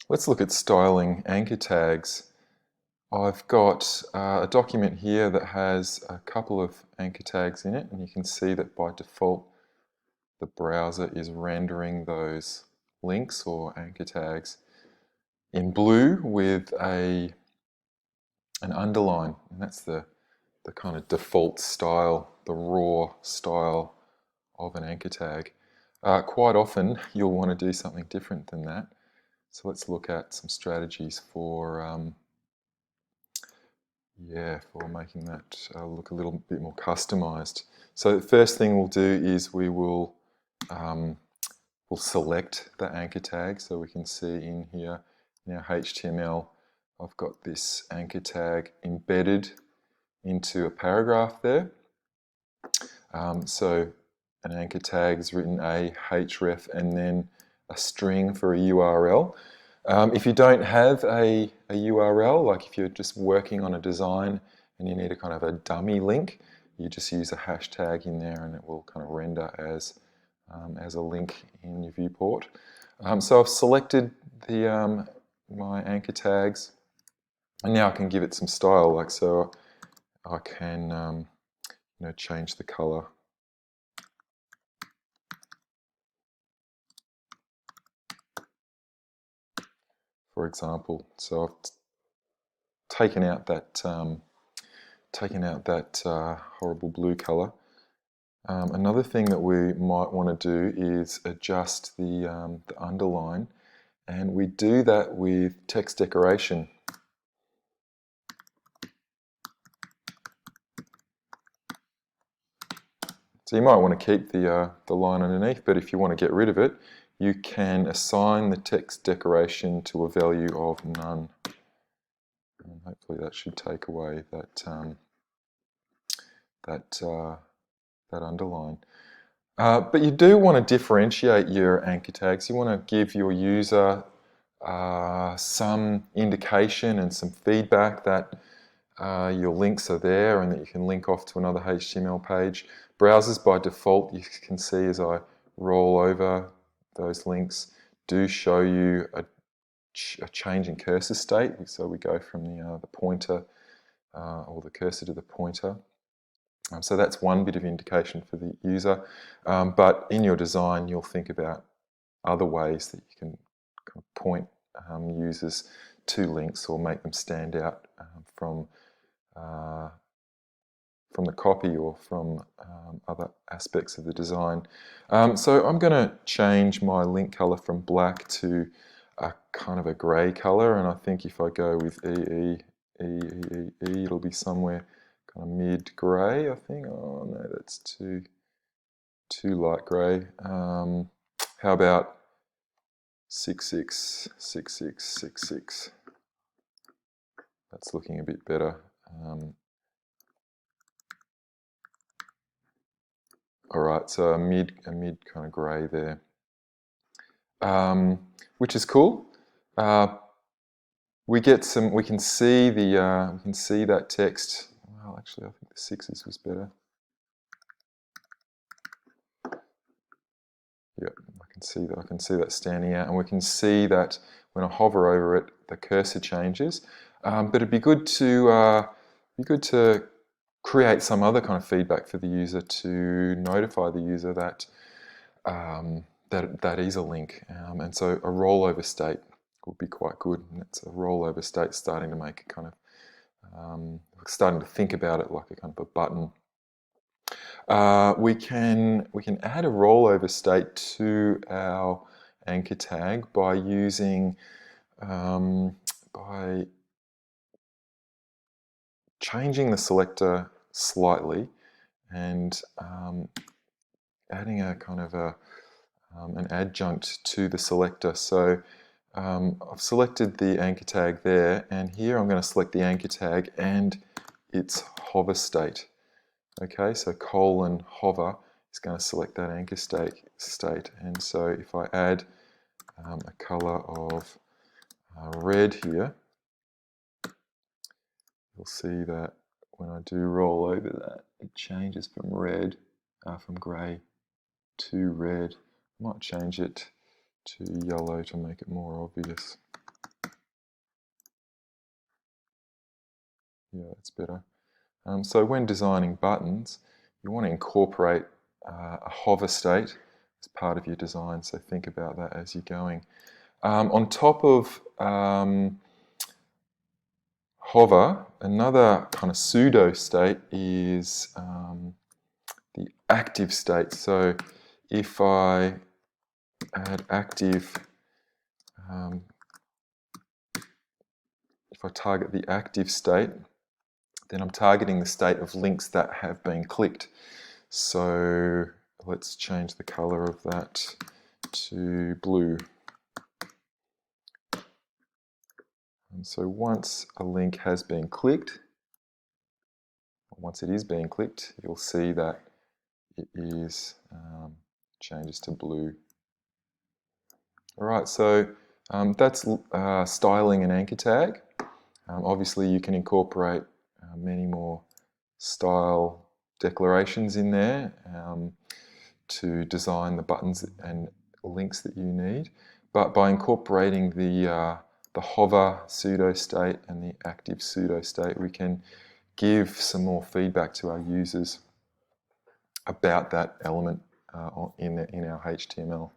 Let's look at styling anchor tags. I've got a document here that has a couple of anchor tags in it, and you can see that by default the browser is rendering those links or anchor tags in blue with an underline, and that's the kind of default style, the raw style of an anchor tag. Quite often you'll want to do something different than that. So let's look at some strategies for for making that look a little bit more customized. So the first thing we'll do is we'll select the anchor tag. So we can see in here in our HTML, I've got this anchor tag embedded into a paragraph there. So an anchor tag is written a href and then a string for a URL. If you don't have a URL, like if you're just working on a design and you need a kind of a dummy link, you just use a hashtag in there and it will kind of render as a link in your viewport. So I've selected the my anchor tags, and now I can give it some style. Like so, I can change the color. For example, so I've taken out that horrible blue color. Another thing that we might want to do is adjust the underline, and we do that with text decoration. So you might want to keep the line underneath, but if you want to get rid of it, you can assign the text decoration to a value of none. And hopefully that should take away that underline. But you do want to differentiate your anchor tags. You want to give your user some indication and some feedback that your links are there and that you can link off to another HTML page. Browsers by default, you can see as I roll over those links, do show you a change in cursor state. So we go from the pointer or the cursor to the pointer. So that's one bit of indication for the user. But in your design, you'll think about other ways that you can kind of point users to links or make them stand out from the copy or from other aspects of the design. So I'm going to change my link color from black to a kind of a grey color, and I think if I go with it'll be somewhere kind of mid-grey, I think. Oh no, that's too light grey. How about 666666? That's looking a bit better. All right, so a mid kind of grey there, which is cool. We can see that text. Well, actually, I think the 6s was better. Yep, I can see that standing out, and we can see that when I hover over it, the cursor changes. But it'd be good to create some other kind of feedback for the user to notify the user that that is a link, and so a rollover state would be quite good. And it's a rollover state starting to make a kind of starting to think about it like a kind of a button. We can add a rollover state to our anchor tag by using by changing the selector slightly and adding a kind of an adjunct to the selector. So I've selected the anchor tag there, and here I'm going to select the anchor tag and its hover state. Okay, so :hover is going to select that anchor state, and so if I add a color of red here, you'll see that when I do roll over that, it changes from grey to red. I might change it to yellow to make it more obvious. Yeah, that's better. So when designing buttons, you want to incorporate a hover state as part of your design, so think about that as you're going. On top of hover, another kind of pseudo state is the active state. So if I add active, if I target the active state, then I'm targeting the state of links that have been clicked. So let's change the color of that to blue. And so once a link has been clicked, once it is being clicked, you'll see that it is changes to blue. All right, so that's styling an anchor tag. Obviously, you can incorporate many more style declarations in there to design the buttons and links that you need. But by incorporating the hover pseudo state and the active pseudo state, we can give some more feedback to our users about that element in our HTML.